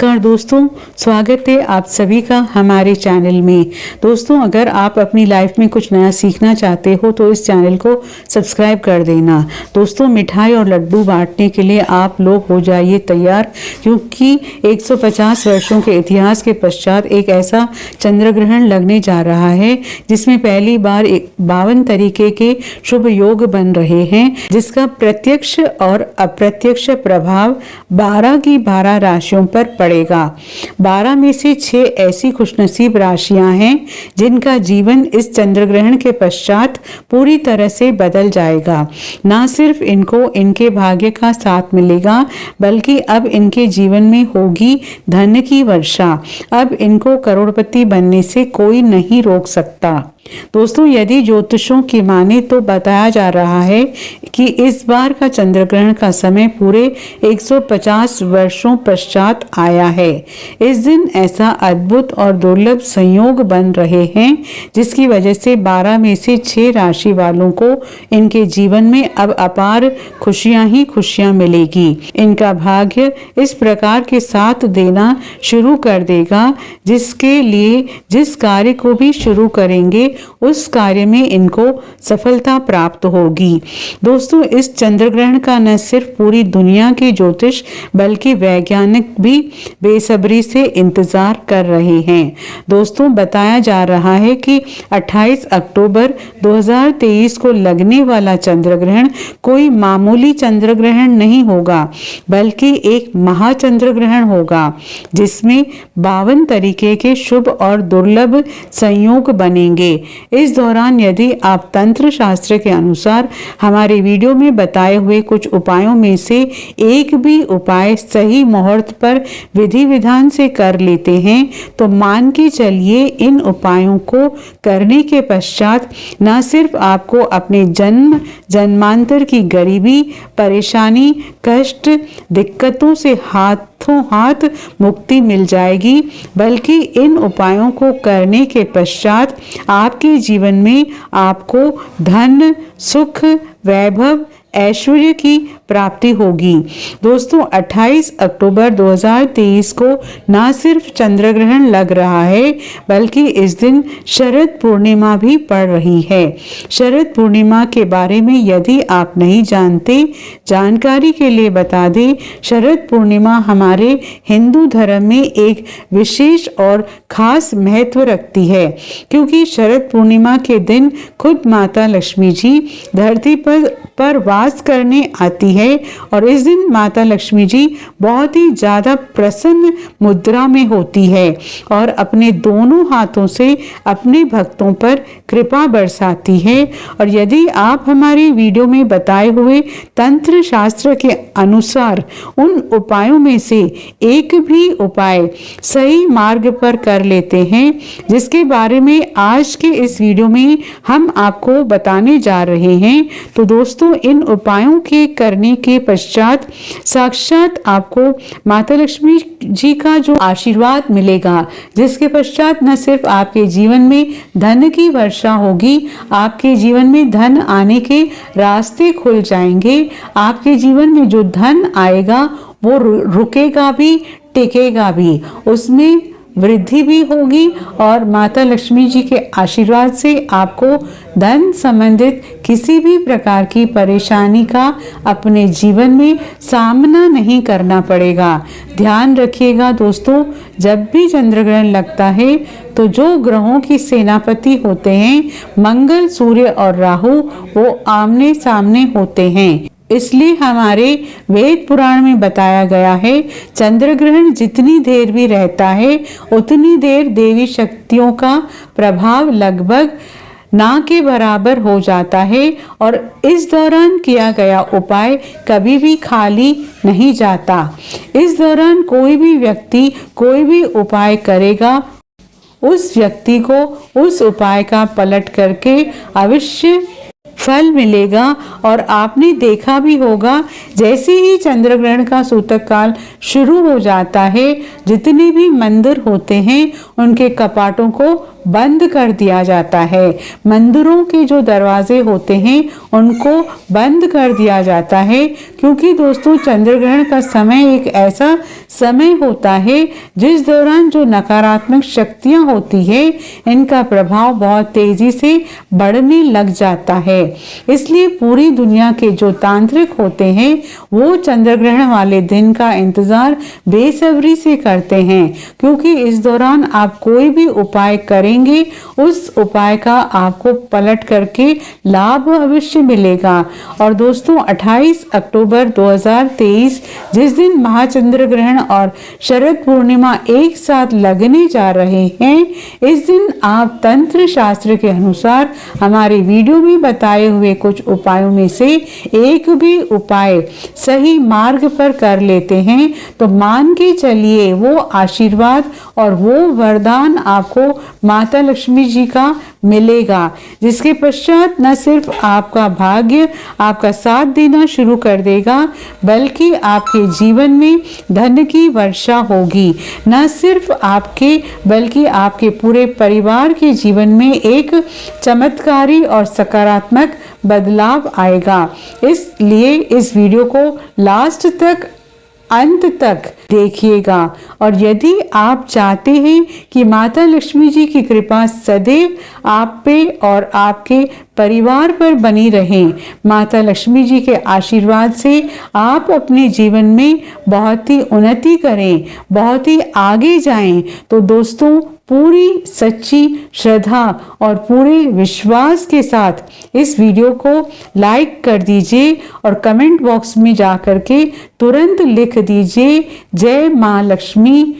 नमस्कार दोस्तों, स्वागत है आप सभी का हमारे चैनल में। दोस्तों, अगर आप अपनी लाइफ में कुछ नया सीखना चाहते हो तो इस चैनल को सब्सक्राइब कर देना। दोस्तों, मिठाई और लड्डू बांटने के लिए आप लोग हो जाइए तैयार, क्योंकि 150 वर्षों के इतिहास के पश्चात एक ऐसा चंद्र ग्रहण लगने जा रहा है जिसमें पहली बार 52 तरीके के शुभ योग बन रहे हैं, जिसका प्रत्यक्ष और अप्रत्यक्ष प्रभाव 12 की 12 राशियों पर पड़ेगा। 12 में से 6 ऐसी खुशनसीब राशियां हैं जिनका जीवन इस चंद्र ग्रहण के पश्चात पूरी तरह से बदल जाएगा। ना सिर्फ इनको इनके भाग्य का साथ मिलेगा, बल्कि अब इनके जीवन में होगी धन की वर्षा। अब इनको करोड़पति बनने से कोई नहीं रोक सकता। दोस्तों, यदि ज्योतिषों की माने तो बताया जा रहा है कि इस बार का चंद्र ग्रहण का समय पूरे 150 वर्षों पश्चात आया है। इस दिन ऐसा अद्भुत और दुर्लभ संयोग बन रहे हैं जिसकी वजह से 12 में से 6 राशि वालों को इनके जीवन में अब अपार खुशियां ही खुशियां मिलेगी। इनका भाग्य इस प्रकार के साथ देना शुरू कर देगा जिसके लिए जिस कार्य को भी शुरू करेंगे उस कार्य में इनको सफलता प्राप्त होगी। दोस्तों, इस चंद्र ग्रहण का न सिर्फ पूरी दुनिया के ज्योतिष बल्कि वैज्ञानिक भी बेसब्री से इंतजार कर रहे हैं। दोस्तों, बताया जा रहा है कि 28 अक्टूबर 2023 को लगने वाला चंद्र ग्रहण कोई मामूली चंद्र ग्रहण नहीं होगा, बल्कि एक महाचंद्र ग्रहण होगा जिसमें 52 तरीके के शुभ और दुर्लभ संयोग बनेंगे। इस दौरान यदि आप तंत्र शास्त्र के अनुसार हमारे वीडियो में बताए हुए कुछ उपायों में से एक भी उपाय सही मुहूर्त पर विधि विधान से कर लेते हैं तो मान के चलिए इन उपायों को करने के पश्चात न सिर्फ आपको अपने जन्म जन्मांतर की गरीबी, परेशानी, कष्ट, दिक्कतों से हाथों हाथ मुक्ति मिल जाएगी, बल्कि इन उपायों को करने के पश्चात आपके जीवन में आपको धन, सुख, वैभव, ऐश्वर्य की प्राप्ति होगी। दोस्तों, 28 अक्टूबर 2023 को ना सिर्फ चंद्र ग्रहण लग रहा है, बल्कि इस दिन शरद पूर्णिमा भी पड़ रही है। शरद पूर्णिमा के बारे में यदि आप नहीं जानते, जानकारी के लिए बता दें, शरद पूर्णिमा हमारे हिंदू धर्म में एक विशेष और खास महत्व रखती है, क्योंकि शरद पूर्णिमा के दिन खुद माता लक्ष्मी जी धरती पर वास करने आती है और इस दिन माता लक्ष्मी जी बहुत ही ज्यादा प्रसन्न मुद्रा में होती है और अपने दोनों हाथों से अपने भक्तों पर कृपा बरसाती है। और यदि आप हमारी वीडियो में बताए हुए तंत्र शास्त्र के अनुसार उन उपायों में से एक भी उपाय सही मार्ग पर कर लेते हैं, जिसके बारे में आज के इस वीडियो में हम आपको बताने जा रहे हैं, तो दोस्तों इन उपायों के करने के पश्चात साक्षात आपको माता लक्ष्मी जी का जो आशीर्वाद मिलेगा, जिसके पश्चात न सिर्फ आपके जीवन में धन की वर्षा होगी, आपके जीवन में धन आने के रास्ते खुल जाएंगे। आपके जीवन में जो धन आएगा वो रुकेगा भी, टिकेगा भी, उसमें वृद्धि भी होगी और माता लक्ष्मी जी के आशीर्वाद से आपको धन संबंधित किसी भी प्रकार की परेशानी का अपने जीवन में सामना नहीं करना पड़ेगा। ध्यान रखिएगा दोस्तों, जब भी चंद्र ग्रहण लगता है तो जो ग्रहों की सेनापति होते हैं, मंगल, सूर्य और राहु, वो आमने सामने होते हैं। इसलिए हमारे वेद पुराण में बताया गया है, चंद्र ग्रहण जितनी देर भी रहता है उतनी देर देवी शक्तियों का प्रभाव लगभग ना के बराबर हो जाता है और इस दौरान किया गया उपाय कभी भी खाली नहीं जाता। इस दौरान कोई भी व्यक्ति कोई भी उपाय करेगा, उस व्यक्ति को उस उपाय का पलट करके अवश्य फल मिलेगा। और आपने देखा भी होगा, जैसे ही चंद्र ग्रहण का सूतक काल शुरू हो जाता है, जितने भी मंदिर होते हैं उनके कपाटों को बंद कर दिया जाता है। मंदिरों के जो दरवाजे होते हैं उनको बंद कर दिया जाता है, क्योंकि दोस्तों चंद्र ग्रहण का समय एक ऐसा समय होता है जिस दौरान जो नकारात्मक शक्तियां होती है इनका प्रभाव बहुत तेजी से बढ़ने लग जाता है। इसलिए पूरी दुनिया के जो तांत्रिक होते हैं वो चंद्र ग्रहण वाले दिन का इंतजार बेसब्री से करते हैं, क्योंकि इस दौरान आप कोई भी उपाय करेंगे उस उपाय का आपको पलट करके लाभ अवश्य मिलेगा। और दोस्तों 28 अक्टूबर 2023 जिस दिन महाचंद्र ग्रहण और शरद पूर्णिमा एक साथ लगने जा रहे हैं, इस दिन आप तंत्र शास्त्र के अनुसार हमारे वीडियो में बताए हुए कुछ उपायों में से एक भी उपाय सही मार्ग पर कर लेते हैं तो मान के चलिए वो आशीर्वाद और वो वरदान आपको माता लक्ष्मी जी का मिलेगा, जिसके पश्चात न सिर्फ आपका भाग्य आपका साथ देना शुरू कर देगा बल्कि आपके जीवन में धन की वर्षा होगी। न सिर्फ आपके बल्कि आपके पूरे परिवार के जीवन में एक चमत्कारी और सकारात्मक बदलाव आएगा। इसलिए इस वीडियो को लास्ट तक अंत तक देखिएगा। और यदि आप चाहते हैं कि माता लक्ष्मी जी की कृपा सदैव आप पे और आपके परिवार पर बनी रहे, माता लक्ष्मी जी के आशीर्वाद से आप अपने जीवन में बहुत ही उन्नति करें, बहुत ही आगे जाएं, तो दोस्तों पूरी सच्ची श्रद्धा और पूरे विश्वास के साथ इस वीडियो को लाइक कर दीजिए और कमेंट बॉक्स में जा कर के तुरंत लिख दीजिए जय माँ लक्ष्मी।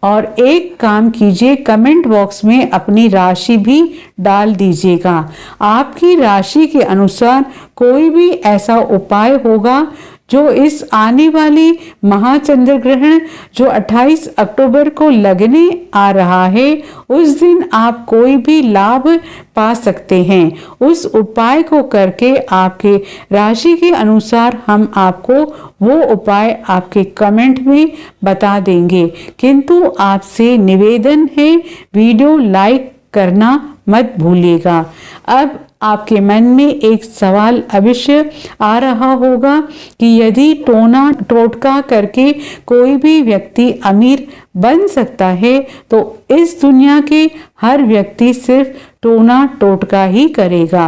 और एक काम कीजिए, कमेंट बॉक्स में अपनी राशि भी डाल दीजिएगा। आपकी राशि के अनुसार कोई भी ऐसा उपाय होगा जो इस आने वाले महाचंद्र ग्रहण जो 28 अक्टूबर को लगने आ रहा है उस दिन आप कोई भी लाभ पा सकते हैं। उस उपाय को करके आपके राशि के अनुसार हम आपको वो उपाय आपके कमेंट में बता देंगे, किंतु आपसे निवेदन है वीडियो लाइक करना मत भूलिएगा। अब आपके मन में एक सवाल अवश्य आ रहा होगा कि यदि टोना टोटका करके कोई भी व्यक्ति अमीर बन सकता है तो इस दुनिया के हर व्यक्ति सिर्फ टोना टोटका ही करेगा,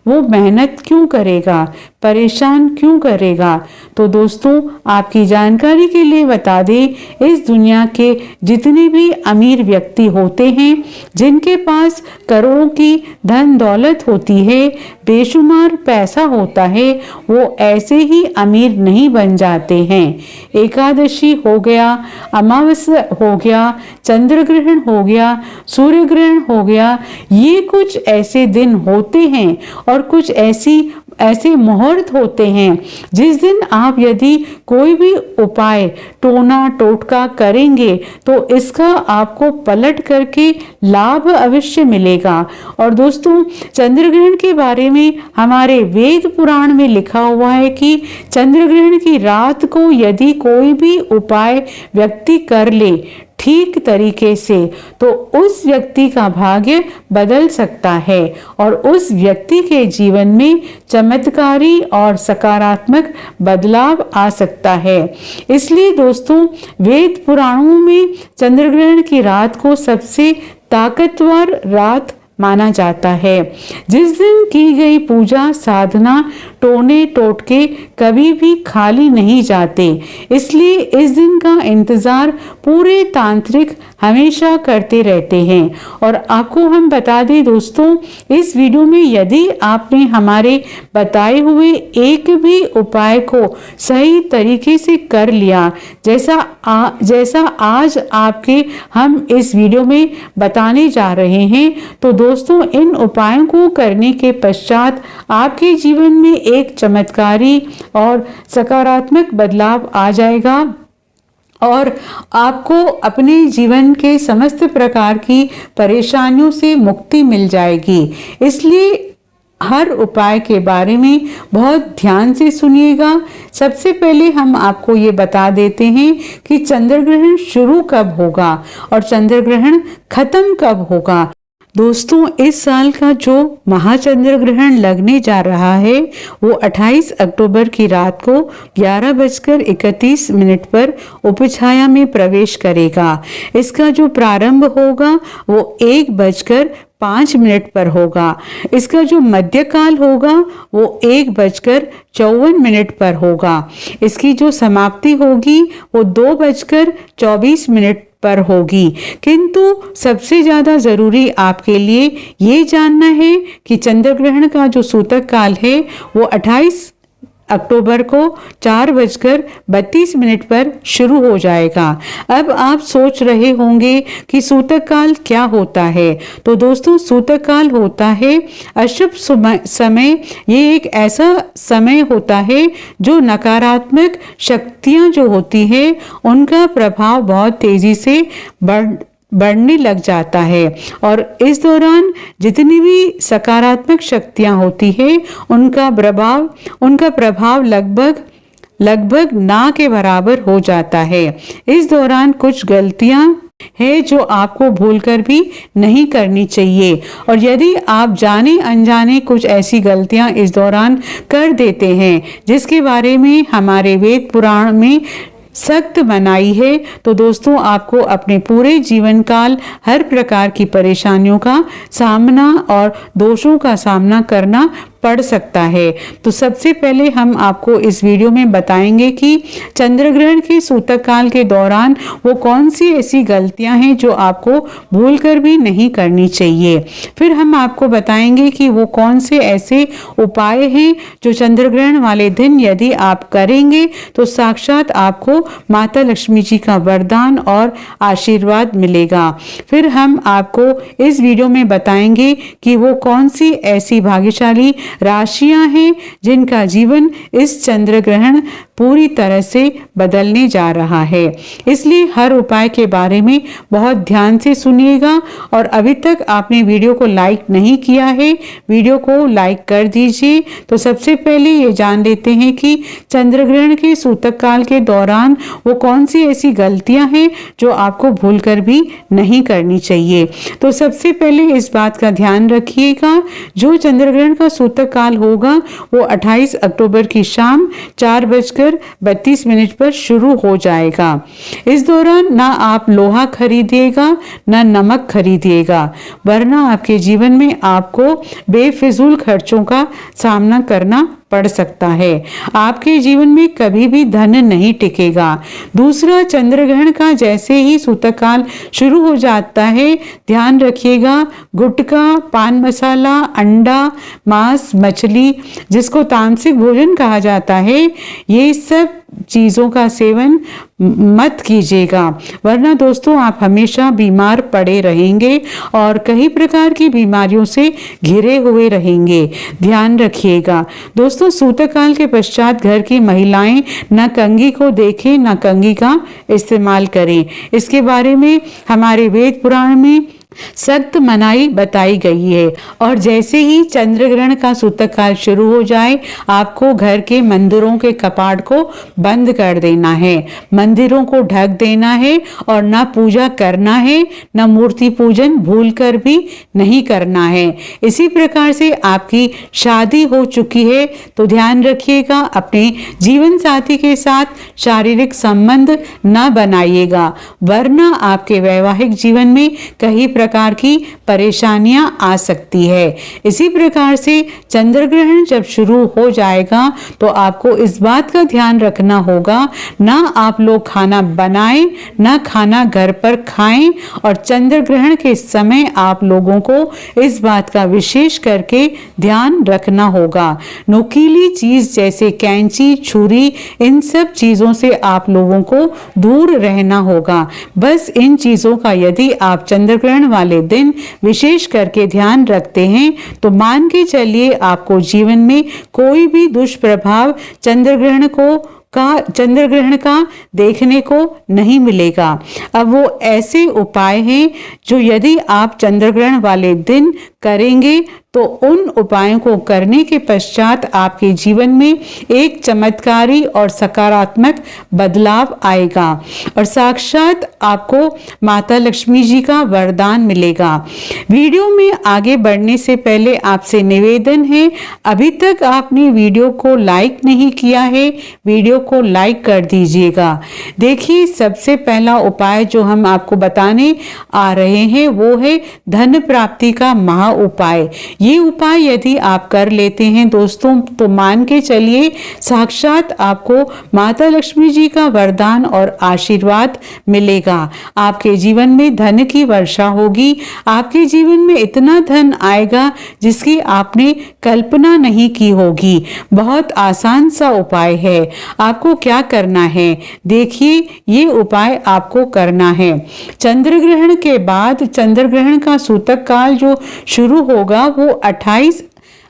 वो मेहनत क्यों करेगा, परेशान क्यों करेगा? तो दोस्तों आपकी जानकारी के लिए बता दें, इस दुनिया के जितने भी अमीर व्यक्ति होते हैं जिनके पास करोड़ों की धन दौलत होती है, बेशुमार पैसा होता है, वो ऐसे ही अमीर नहीं बन जाते हैं। एकादशी हो गया, अमावस्या हो गया, चंद्र ग्रहण हो गया, सूर्य ग्रहण हो गया, ये कुछ ऐसे दिन होते हैं और कुछ ऐसे मुहूर्त होते हैं जिस दिन आप यदि कोई भी उपाय टोना टोटका करेंगे तो इसका आपको पलट करके लाभ अवश्य मिलेगा। और दोस्तों चंद्र ग्रहण के बारे में हमारे वेद पुराण में लिखा हुआ है कि चंद्र ग्रहण की रात को यदि कोई भी उपाय व्यक्ति कर ले ठीक तरीके से तो उस व्यक्ति का भाग्य बदल सकता है और उस व्यक्ति के जीवन में चमत्कारी और सकारात्मक बदलाव आ सकता है। इसलिए दोस्तों वेद पुराणों में चंद्र ग्रहण की रात को सबसे ताकतवर रात माना जाता है। जिस दिन की गई पूजा साधना टोने टोटके कभी भी खाली नहीं जाते, इसलिए इस दिन का इंतजार पूरे तांत्रिक हमेशा करते रहते हैं। और आपको हम बता दें दोस्तों, इस वीडियो में यदि आपने हमारे बताए हुए एक भी उपाय को सही तरीके से कर लिया, जैसा आज आपके हम इस वीडियो में बताने जा रहे हैं, तो दोस्तों इन उपायों को करने के पश्चात आपके जीवन में एक चमत्कारी और सकारात्मक बदलाव आ जाएगा और आपको अपने जीवन के समस्त प्रकार की परेशानियों से मुक्ति मिल जाएगी। इसलिए हर उपाय के बारे में बहुत ध्यान से सुनिएगा। सबसे पहले हम आपको ये बता देते हैं कि चंद्र ग्रहण शुरू कब होगा और चंद्र ग्रहण खत्म कब होगा। दोस्तों इस साल का जो महाचंद्र ग्रहण लगने जा रहा है वो 28 अक्टूबर की रात को 11:31 पर उपछाया में प्रवेश करेगा। इसका जो प्रारंभ होगा वो 1:05 पर होगा। इसका जो मध्यकाल होगा वो 1:54 पर होगा। इसकी जो समाप्ति होगी वो 2:24 पर होगी। किंतु सबसे ज्यादा जरूरी आपके लिए ये जानना है कि चंद्र ग्रहण का जो सूतक काल है वो 28 अक्टूबर को 4:32 पर शुरू हो जाएगा। अब आप सोच रहे होंगे कि सूतक काल क्या होता है। तो दोस्तों सूतक काल होता है अशुभ समय। ये एक ऐसा समय होता है जो नकारात्मक शक्तियां जो होती है उनका प्रभाव बहुत तेजी से बढ़ने लग जाता है और इस दौरान जितनी भी सकारात्मक शक्तियां होती है उनका प्रभाव लगभग ना के बराबर हो जाता है। इस दौरान कुछ गलतियां है जो आपको भूलकर भी नहीं करनी चाहिए और यदि आप जाने अनजाने कुछ ऐसी गलतियां इस दौरान कर देते हैं जिसके बारे में हमारे वेद पुराण में सख्त मनाही है तो दोस्तों आपको अपने पूरे जीवन काल हर प्रकार की परेशानियों का सामना और दोषों का सामना करना पड़ सकता है। तो सबसे पहले हम आपको इस वीडियो में बताएंगे कि चंद्र ग्रहण के सूतक काल के दौरान वो कौन सी ऐसी गलतियां हैं जो आपको भूलकर भी नहीं करनी चाहिए। फिर हम आपको बताएंगे कि वो कौन से ऐसे उपाय हैं जो चंद्र ग्रहण वाले दिन यदि आप करेंगे तो साक्षात आपको माता लक्ष्मी जी का वरदान और आशीर्वाद मिलेगा। फिर हम आपको इस वीडियो में बताएंगे कि वो कौन सी ऐसी भाग्यशाली राशियां हैं जिनका जीवन इस चंद्र ग्रहण पूरी तरह से बदलने जा रहा है। इसलिए हर उपाय के बारे में बहुत ध्यान से सुनिएगा और अभी तक आपने वीडियो को लाइक नहीं किया है, वीडियो को लाइक कर दीजिए। तो सबसे पहले ये जान लेते हैं कि चंद्र ग्रहण के सूतक काल के दौरान वो कौन सी ऐसी गलतियां हैं जो आपको भूलकर भी नहीं करनी चाहिए। तो सबसे पहले इस बात का ध्यान रखिएगा, जो चंद्र ग्रहण का सूतक काल होगा वो 28 अक्टूबर की शाम 4:32 पर शुरू हो जाएगा। इस दौरान ना आप लोहा खरीदिएगा ना नमक खरीदिएगा, वरना आपके जीवन में आपको बेफिजूल खर्चों का सामना करना पड़ सकता है। आपके जीवन में कभी भी धन नहीं टिकेगा। दूसरा, चंद्र ग्रहण का जैसे ही सूतक काल शुरू हो जाता है ध्यान रखिएगा, गुटखा, पान मसाला, अंडा, मांस, मछली जिसको तामसिक भोजन कहा जाता है, ये सब चीजों का सेवन मत कीजिएगा, वरना दोस्तों आप हमेशा बीमार पड़े रहेंगे और कई प्रकार की बीमारियों से घिरे हुए रहेंगे। ध्यान रखिएगा दोस्तों, सूतक काल के पश्चात घर की महिलाएं न कंघी को देखें न कंघी का इस्तेमाल करें। इसके बारे में हमारे वेद पुराण में सख्त मनाही बताई गई है। और जैसे ही चंद्र ग्रहण का सूतक काल शुरू हो जाए आपको घर के मंदिरों के कपाट को बंद कर देना है, मंदिरों को ढक देना है और ना पूजा करना है, ना मूर्ति पूजन भूलकर भी नहीं करना है। इसी प्रकार से आपकी शादी हो चुकी है तो ध्यान रखिएगा, अपने जीवन साथी के साथ शारीरिक संबंध न बनाइएगा, वरना आपके वैवाहिक जीवन में कई प्रकार की परेशानियां आ सकती है। इसी प्रकार से चंद्र ग्रहण जब शुरू हो जाएगा तो आपको इस बात का ध्यान रखना होगा, ना आप लोग खाना बनाएं ना खाना घर पर खाएं और चंद्र ग्रहण के समय आप लोगों को इस बात का विशेष करके ध्यान रखना होगा। नुकीली चीज जैसे कैंची, छुरी, इन सब चीजों से आप लोगों को दूर रहना होगा। बस इन चीजों का यदि आप चंद्र ग्रहण वाले दिन विशेष करके ध्यान रखते हैं तो मान के चलिए आपको जीवन में कोई भी दुष्प्रभाव चंद्र ग्रहण का देखने को नहीं मिलेगा। अब वो ऐसे उपाय हैं जो यदि आप चंद्र ग्रहण वाले दिन करेंगे तो उन उपायों को करने के पश्चात आपके जीवन में एक चमत्कारी और सकारात्मक बदलाव आएगा और साक्षात आपको माता लक्ष्मी जी का वरदान मिलेगा। वीडियो में आगे बढ़ने से पहले आपसे निवेदन है, अभी तक आपने वीडियो को लाइक नहीं किया है, वीडियो को लाइक कर दीजिएगा। देखिए, सबसे पहला उपाय जो हम आपको बताने आ रहे हैं वो है धन प्राप्ति का महा उपाय। ये उपाय यदि आप कर लेते हैं दोस्तों तो मान के चलिए साक्षात आपको माता लक्ष्मी जी का वरदान और आशीर्वाद मिलेगा। आपके जीवन में धन की वर्षा होगी, आपके जीवन में इतना धन आएगा जिसकी आपने कल्पना नहीं की होगी। बहुत आसान सा उपाय है। आपको क्या करना है, देखिए ये उपाय आपको करना है। चंद्र ग्रहण के बाद चंद्र ग्रहण का सूतक काल जो शुरू होगा वो 28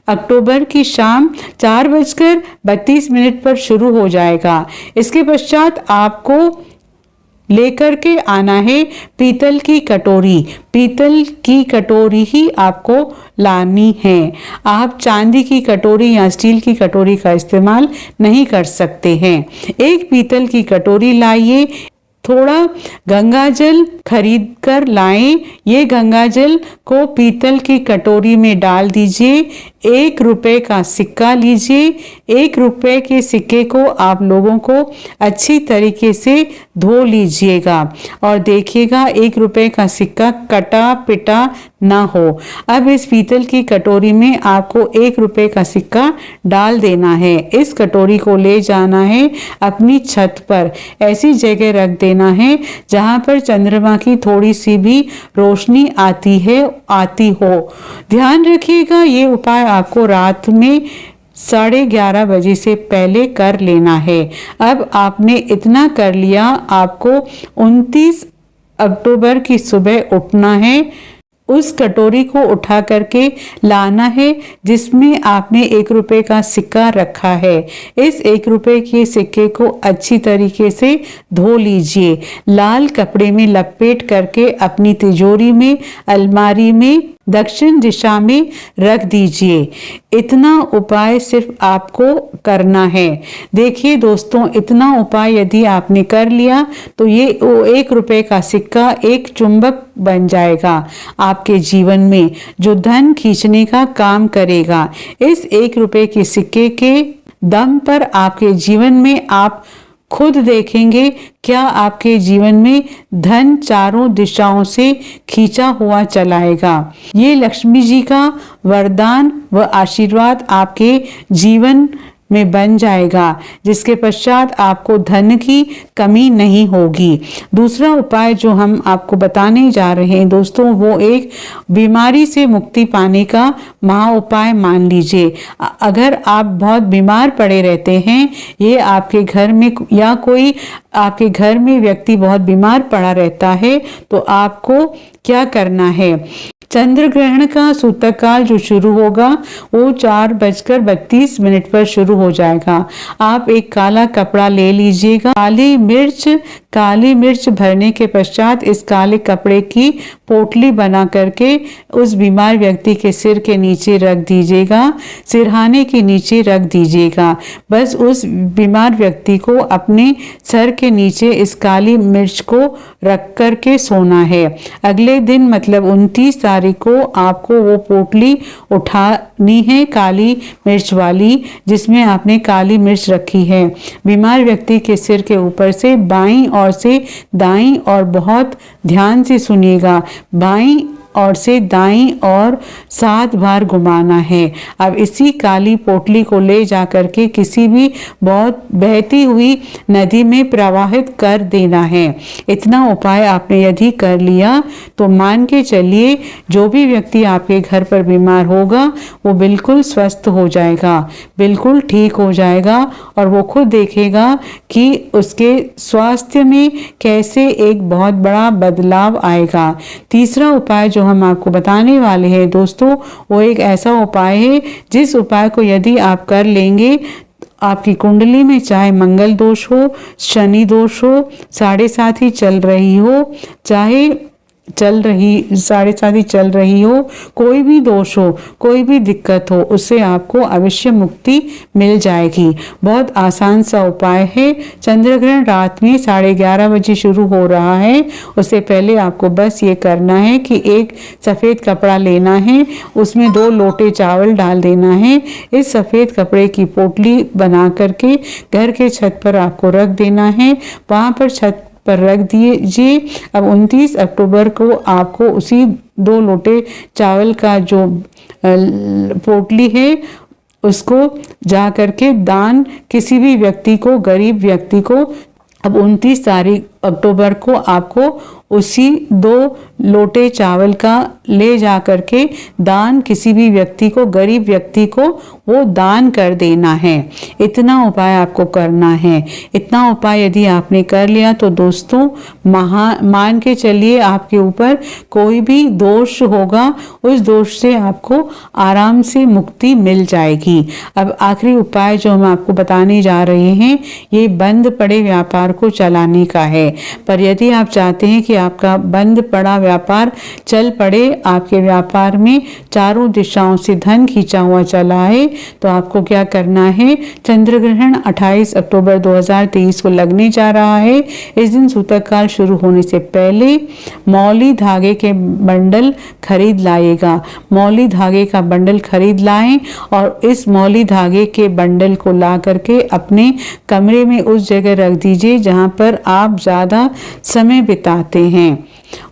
अक्टूबर की शाम 4:32 पर शुरू हो जाएगा। इसके पश्चात आपको लेकर के आना है पीतल की कटोरी। पीतल की कटोरी ही आपको लानी है। आप चांदी की कटोरी या स्टील की कटोरी का इस्तेमाल नहीं कर सकते हैं। एक पीतल की कटोरी लाइए, थोड़ा गंगाजल खरीद कर लाएं। ये गंगाजल को पीतल की कटोरी में डाल दीजिए। 1 रुपए का सिक्का लीजिए। 1 रुपए के सिक्के को आप लोगों को अच्छी तरीके से धो लीजिएगा और देखिएगा 1 रुपए का सिक्का कटा पिटा ना हो। अब इस पीतल की कटोरी में आपको 1 रुपए का सिक्का डाल देना है। इस कटोरी को ले जाना है अपनी छत पर, ऐसी जगह रख देना है जहां पर चंद्रमा की थोड़ी सी भी रोशनी आती हो। ध्यान रखिएगा ये उपाय आपको रात में 11:30 बजे से पहले कर लेना है। अब आपने इतना कर लिया, आपको 29 अक्टूबर की सुबह उठना है। उस कटोरी को उठा करके लाना है जिसमें आपने 1 रुपए का सिक्का रखा है। इस 1 रुपए के सिक्के को अच्छी तरीके से धो लीजिए। लाल कपड़े में लपेट करके अपनी तिजोरी में, अलमारी में दक्षिण दिशा में रख दीजिए। इतना उपाय सिर्फ आपको करना है। देखिए दोस्तों, इतना उपाय यदि आपने कर लिया तो ये 1 रुपए का सिक्का एक चुंबक बन जाएगा आपके जीवन में, जो धन खींचने का काम करेगा। इस 1 रुपए के सिक्के के दम पर आपके जीवन में आप खुद देखेंगे क्या आपके जीवन में धन चारों दिशाओं से खींचा हुआ चलाएगा। ये लक्ष्मी जी का वरदान व आशीर्वाद आपके जीवन में बन जाएगा, जिसके पश्चात आपको धन की कमी नहीं होगी। दूसरा उपाय जो हम आपको बताने जा रहे हैं दोस्तों, वो एक बीमारी से मुक्ति पाने का महा उपाय मान लीजिए। अगर आप बहुत बीमार पड़े रहते हैं, ये आपके घर में या कोई आपके घर में व्यक्ति बहुत बीमार पड़ा रहता है, तो आपको क्या करना है, चंद्र ग्रहण का सूतक काल जो शुरू होगा वो 4:32 पर शुरू हो जाएगा। आप एक काला कपड़ा ले लीजिएगा। काली मिर्च भरने के पश्चात इस काले कपड़े की पोटली बना करके उस बीमार व्यक्ति के सिर के नीचे रख दीजिएगा, सिरहाने के नीचे रख दीजिएगा। बस उस बीमार व्यक्ति को अपने सर के नीचे इस काली मिर्च को रख करके सोना है। अगले दिन मतलब 29 तारीख को आपको वो पोटली उठानी है, काली मिर्च वाली, जिसमें आपने काली मिर्च रखी है। बीमार व्यक्ति के सिर के ऊपर से बाईं ओर से दाईं और बहुत ध्यान से सुनिएगा, बाईं और से दाईं और 7 बार घुमाना है। अब इसी काली पोटली को ले जा करके किसी भी बहुत बहती हुई नदी में प्रवाहित कर देना है। इतना उपाय आपने यदि कर लिया तो मान के चलिए जो भी व्यक्ति आपके घर पर बीमार होगा वो बिल्कुल स्वस्थ हो जाएगा, बिल्कुल ठीक हो जाएगा और वो खुद देखेगा कि उसके स्वास्थ्य में कैसे एक बहुत बड़ा बदलाव आएगा। तीसरा उपाय जो हम आपको बताने वाले हैं दोस्तों, वो एक ऐसा उपाय है जिस उपाय को यदि आप कर लेंगे, आपकी कुंडली में चाहे मंगल दोष हो, शनि दोष हो, 7.5 चल रही हो, चाहे चल रही हो, कोई भी दोष हो, कोई भी दिक्कत हो, उससे आपको अवश्य मुक्ति मिल जाएगी। बहुत आसान सा उपाय है। चंद्र ग्रहण रात में 11:30 बजे शुरू हो रहा है। उससे पहले आपको बस ये करना है कि एक सफ़ेद कपड़ा लेना है, उसमें 2 लोटे चावल डाल देना है। इस सफ़ेद कपड़े की पोटली बना करके घर के छत पर आपको रख देना है। वहाँ पर छत पर रख दीजिए। अब 29 अक्टूबर को आपको उसी 2 लोटे चावल का जो पोटली है उसको जा करके दान किसी भी व्यक्ति को, गरीब व्यक्ति को, अब 29 अक्टूबर को आपको उसी 2 लोटे चावल का ले जा करके दान किसी भी व्यक्ति को, गरीब व्यक्ति को वो दान कर देना है। इतना उपाय आपको करना है। इतना उपाय यदि आपने कर लिया तो दोस्तों मान के चलिए आपके ऊपर कोई भी दोष होगा, उस दोष से आपको आराम से मुक्ति मिल जाएगी। अब आखिरी उपाय जो हम आपको बताने जा रहे हैं ये बंद पड़े व्यापार को चलाने का है। पर यदि आप चाहते हैं कि आपका बंद पड़ा व्यापार चल पड़े, आपके व्यापार में चारों दिशाओं से धन खींचा हुआ चला है, तो आपको क्या करना है। चंद्र ग्रहण 28 अक्टूबर 2023 को लगने जा रहा है। इस दिन सूतक काल शुरू होने से पहले मौली धागे के बंडल खरीद लाइएगा। मौली धागे का बंडल खरीद लाएं और इस मौली धागे के बंडल को ला करके अपने कमरे में उस जगह रख दीजिए जहां पर आप ज़्यादा समय बिताते हैं।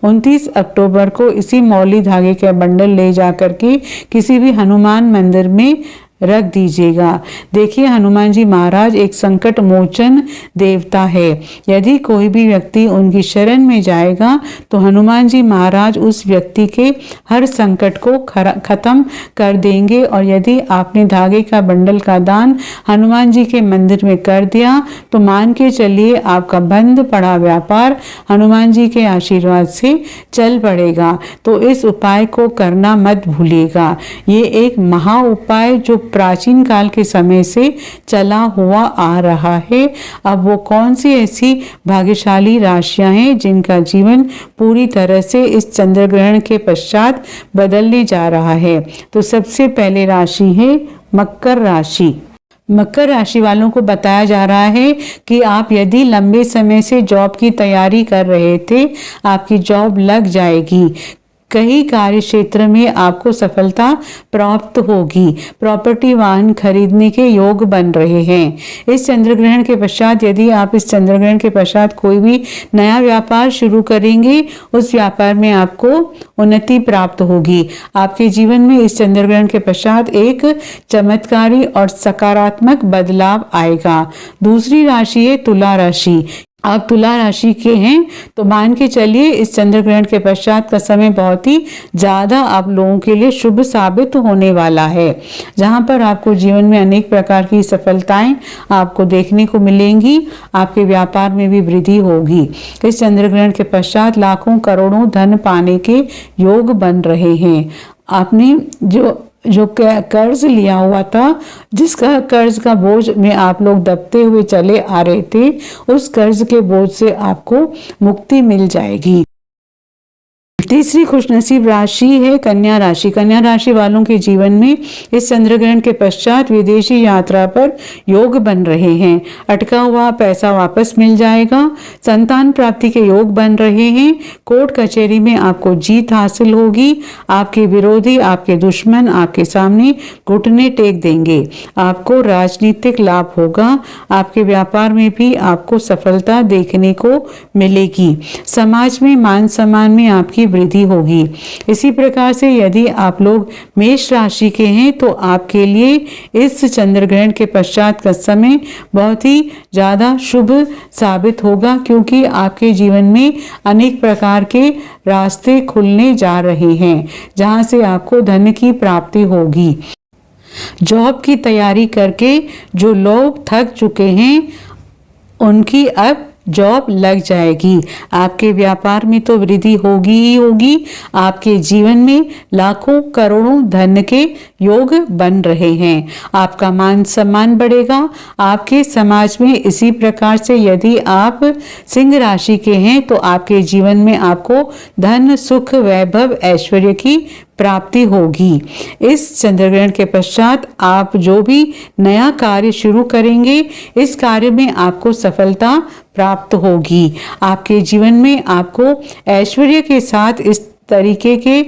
29 अक्टूबर को इसी मौली धागे के बंडल ले जा करके किसी भी हनुमान मंदिर में रख दीजिएगा। देखिए हनुमान जी महाराज एक संकट मोचन देवता है। यदि कोई भी व्यक्ति उनकी शरण में जाएगा तो हनुमान जी महाराज उस व्यक्ति के हर संकट को खत्म कर देंगे। और यदि आपने धागे का बंडल का दान हनुमान जी के मंदिर में कर दिया तो मान के चलिए आपका बंद पड़ा व्यापार हनुमान जी के आशीर्वाद से चल पड़ेगा। तो इस उपाय को करना मत भूलिएगा। ये एक महा उपाय जो प्राचीन काल के समय से चला हुआ आ रहा है। अब वो कौन सी ऐसी भाग्यशाली राशियां हैं जिनका जीवन पूरी तरह से इस चंद्र ग्रहण के पश्चात बदलने जा रहा है। तो सबसे पहले राशि है मकर राशि। मकर राशि वालों को बताया जा रहा है कि आप यदि लंबे समय से जॉब की तैयारी कर रहे थे, आपकी जॉब लग जाएगी। कई कार्य क्षेत्र में आपको सफलता प्राप्त होगी। प्रॉपर्टी वाहन खरीदने के योग बन रहे हैं। इस चंद्र ग्रहण के पश्चात यदि आप इस चंद्र ग्रहण के पश्चात कोई भी नया व्यापार शुरू करेंगे, उस व्यापार में आपको उन्नति प्राप्त होगी। आपके जीवन में इस चंद्र ग्रहण के पश्चात एक चमत्कारी और सकारात्मक बदलाव आएगा। दूसरी राशि है तुला राशि। आप तुला राशि के हैं तो मान के चलिए इस चंद्र ग्रहण के पश्चात का समय बहुत ही ज़्यादा आप लोगों के लिए शुभ साबित होने वाला है, जहां पर आपको जीवन में अनेक प्रकार की सफलताएं आपको देखने को मिलेंगी। आपके व्यापार में भी वृद्धि होगी। इस चंद्र ग्रहण के पश्चात लाखों करोड़ों धन पाने के योग बन रहे हैं। आपने जो कर्ज लिया हुआ था, जिसका कर्ज का बोझ में आप लोग दबते हुए चले आ रहे थे, उस कर्ज के बोझ से आपको मुक्ति मिल जाएगी। तीसरी खुशनसीब राशि है कन्या राशि। कन्या राशि वालों के जीवन में इस चंद्र ग्रहण के पश्चात विदेशी यात्रा पर योग बन रहे हैं। अटका हुआ पैसा वापस मिल जाएगा। संतान प्राप्ति के योग बन रहे हैं। कोर्ट कचहरी में आपको जीत हासिल होगी। आपके विरोधी, आपके दुश्मन आपके सामने घुटने टेक देंगे। आपको राजनीतिक लाभ होगा। आपके व्यापार में भी आपको सफलता देखने को मिलेगी। समाज में मान सम्मान में आपकी वृद्धि होगी। इसी प्रकार से यदि आप लोग मेष राशि के हैं तो आपके लिए इस चंद्र ग्रहण के पश्चात का समय बहुत ही ज़्यादा शुभ साबित होगा, क्योंकि आपके जीवन में अनेक प्रकार के रास्ते खुलने जा रहे हैं, जहां से आपको धन की प्राप्ति होगी। जॉब की तैयारी करके जो लोग थक चुके हैं उनकी अब जॉब लग जाएगी। आपके व्यापार में तो वृद्धि होगी ही होगी। आपके जीवन में लाखों करोड़ों धन के योग बन रहे हैं। आपका मान सम्मान बढ़ेगा। आपके समाज में इसी प्रकार से यदि आप सिंह राशि के हैं तो आपके जीवन में आपको धन, सुख, वैभव, ऐश्वर्य की प्राप्ति होगी। इस चंद्रग्रहण के पश्चात आप जो भी नया कार्य शुरू करेंगे, इस कार्य में आपको सफलता प्राप्त होगी। आपके जीवन में आपको ऐश्वर्य के साथ इस तरीके के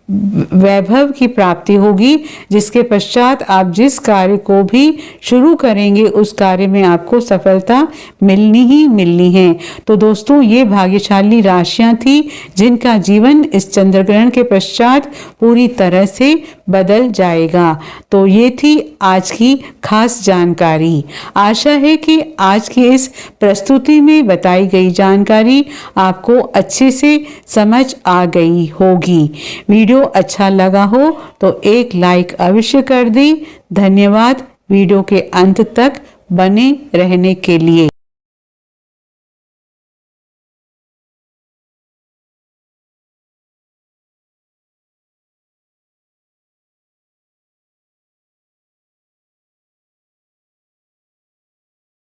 वैभव की प्राप्ति होगी, जिसके पश्चात आप जिस कार्य को भी शुरू करेंगे उस कार्य में आपको सफलता मिलनी ही मिलनी है। तो दोस्तों, ये भाग्यशाली राशियां थी जिनका जीवन इस चंद्रग्रहण के पश्चात पूरी तरह से बदल जाएगा। तो ये थी आज की खास जानकारी। आशा है कि आज की इस प्रस्तुति में बताई गई जानकारी आपको अच्छे से समझ आ गई होगी। वीडियो अच्छा लगा हो तो एक लाइक अवश्य कर दें। धन्यवाद वीडियो के अंत तक बने रहने के लिए।